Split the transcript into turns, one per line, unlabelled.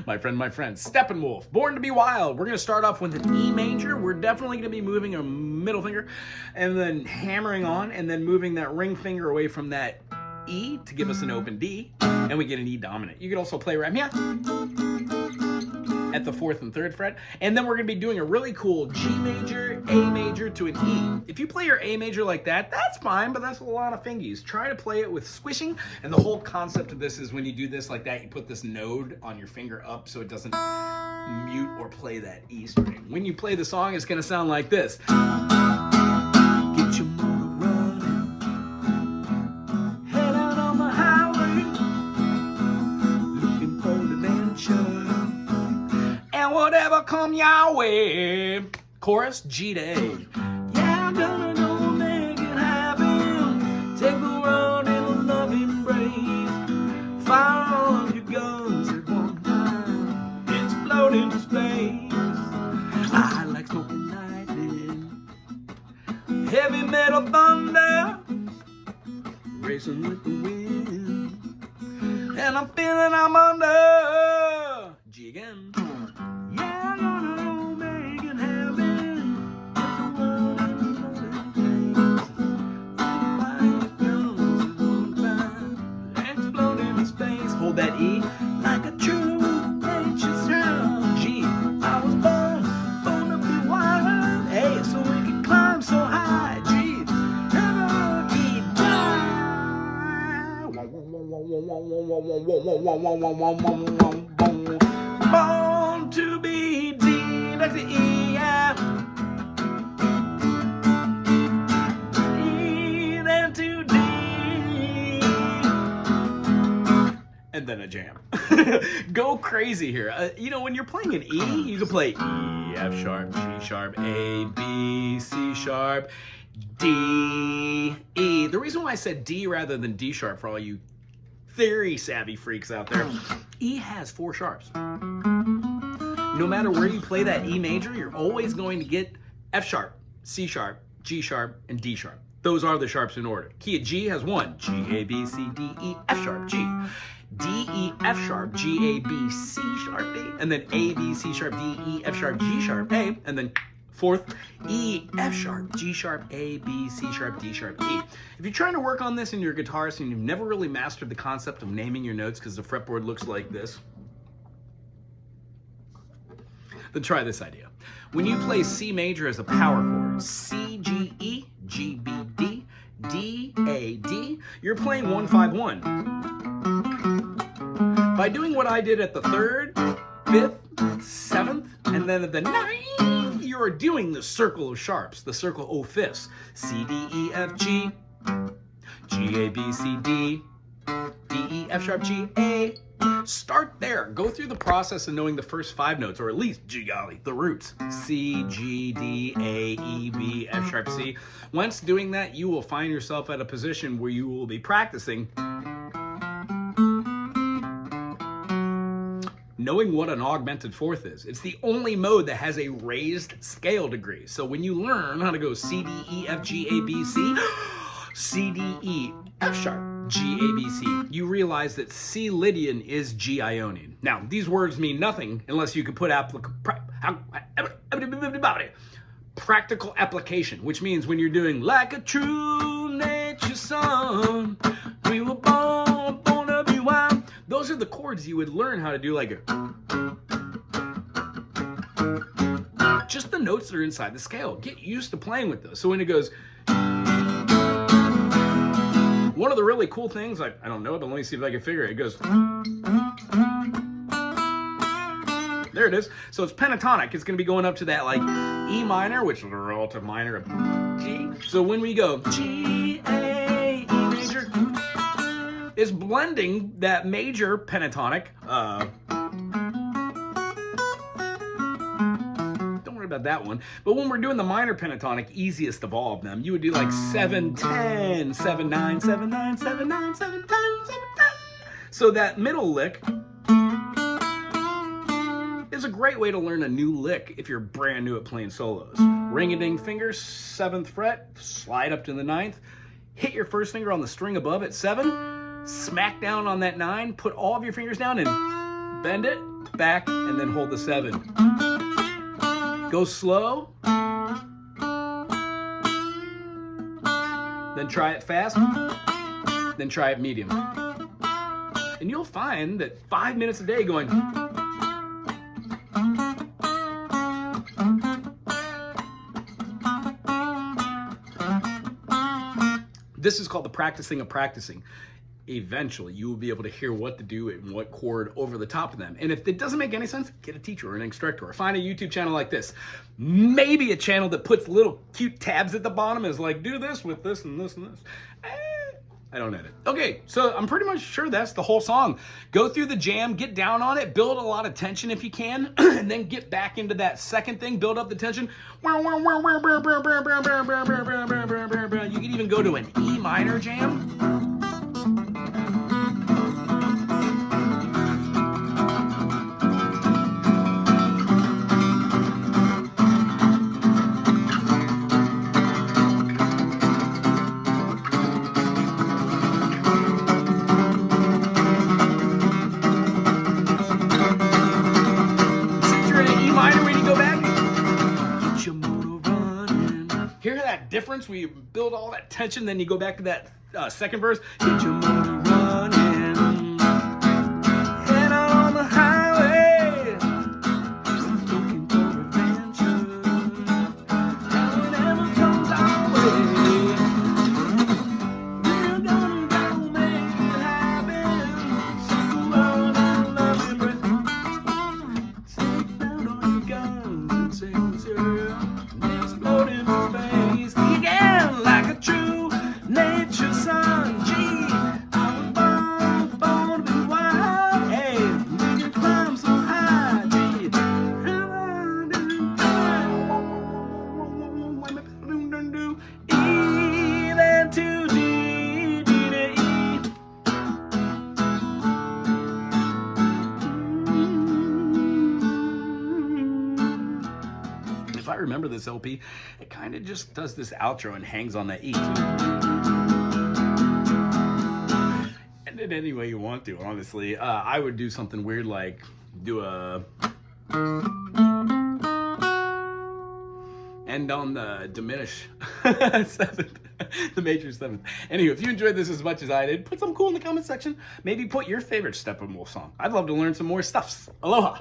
My friend, Steppenwolf, Born to be Wild. We're going to start off with an E major. We're definitely going to be moving a middle finger and then hammering on and then moving that ring finger away from that E to give us an open D, and we get an E dominant. You could also play right here at the 4th and 3rd fret, and then we're going to be doing a really cool G major, A major to an E. If you play your A major like that, that's fine, but that's a lot of fingies. Try to play it with squishing, and the whole concept of this is when you do this like that, you put this node on your finger up so it doesn't mute or play that E string. When you play the song, it's going to sound like this. Get your motor running, head out on the highway, looking for adventure. And whatever come your way. Chorus, G to A. Yeah, I'm gonna go make it happen. Take the world in a loving embrace. Fire all of your guns at one time. Explode into space. I like smoking lightning. Heavy metal thunder. Racing with the wind. And I'm feeling I'm under. G again. Hold that E like a true nature's child. G, I was born to be wild. Hey, so we can climb so high. G, never keep dying. Born to be D, that's the E, yeah. E, then to D. And then a jam. Go crazy here. You know, when you're playing an E, you can play E, F sharp, G sharp, A, B, C sharp, D, E. The reason why I said D rather than D sharp for all you theory savvy freaks out there, E has 4 sharps. No matter where you play that E major, you're always going to get F sharp, C sharp, G sharp, and D sharp. Those are the sharps in order. Key of G has 1. G, A, B, C, D, E, F sharp, G. D, E, F sharp, G, A, B, C sharp, D. And then A, B, C sharp, D, E, F sharp, G sharp, A. And then 4th, E, F sharp, G sharp, A, B, C sharp, D sharp, E. If you're trying to work on this in your guitarist and you've never really mastered the concept of naming your notes because the fretboard looks like this, then try this idea. When you play C major as a power chord, C, G, E, G, B, D, D, A, D, you're playing 1-5-1. By doing what I did at the 3rd, 5th, 7th, and then at the 9th, you are doing the circle of sharps, the circle O fifths. C, D, E, F, G, G, A, B, C, D, D, E, F sharp, G, A. Start there. Go through the process of knowing the first 5 notes, or at least, gee golly, the roots. C, G, D, A, E, B, F sharp, C. Once doing that, you will find yourself at a position where you will be practicing knowing what an augmented 4th is. It's the only mode that has a raised scale degree. So when you learn how to go C, D, E, F, G, A, B, C, C, D, E, F sharp, G, A, B, C, you realize that C Lydian is G Ionian. Now, these words mean nothing unless you can put practical application, which means when you're doing like a true nature son, we were born to be wild. Those are the chords you would learn how to do like a... Just the notes that are inside the scale. Get used to playing with those. So when it goes... One of the really cool things, I don't know it, but let me see if I can figure it. It goes... There it is. So it's pentatonic. It's going to be going up to that like E minor, which is a relative minor of G. So when we go G, A, E major, it's blending that major pentatonic. Don't worry about that one. But when we're doing the minor pentatonic, easiest of all of them, you would do like 7, 10, 7, 9, 7, 9, 7, 9, 7, 10, 7, 10. So that middle lick is a great way to learn a new lick if you're brand new at playing solos. Ring-a-ding finger, 7th fret, slide up to the 9th, hit your first finger on the string above at 7, smack down on that 9, put all of your fingers down and bend it, back, and then hold the 7. Go slow, then try it fast, then try it medium. And you'll find that 5 minutes a day going, this is called the practicing of practicing. Eventually, you will be able to hear what to do and what chord over the top of them. And if it doesn't make any sense, get a teacher or an instructor, or find a YouTube channel like this. Maybe a channel that puts little cute tabs at the bottom is like, do this with this and this and this. I don't edit. Okay, so I'm pretty much sure that's the whole song. Go through the jam, get down on it, build a lot of tension if you can, and then get back into that second thing, build up the tension. You can even go to an E minor jam. Hear that difference where you build all that tension, then you go back to that second verse. Get your motor running, head on the highway, looking for adventure. Now whenever comes our way, we're gonna go make it happen. Circle around and love and breath. Take down all your guns and say, zero, and explode in space. Again, like a true nature son. Gee, I was born to be wild. Hey, we can climb so high. Gee, E then to D, D to E. If I remember this LP, it kind of just does this outro and hangs on that E. End it any way you want to, honestly. I would do something weird like do a... end on the diminish 7th, the major 7th. Anyway, if you enjoyed this as much as I did, put something cool in the comment section. Maybe put your favorite Steppenwolf song. I'd love to learn some more stuffs. Aloha!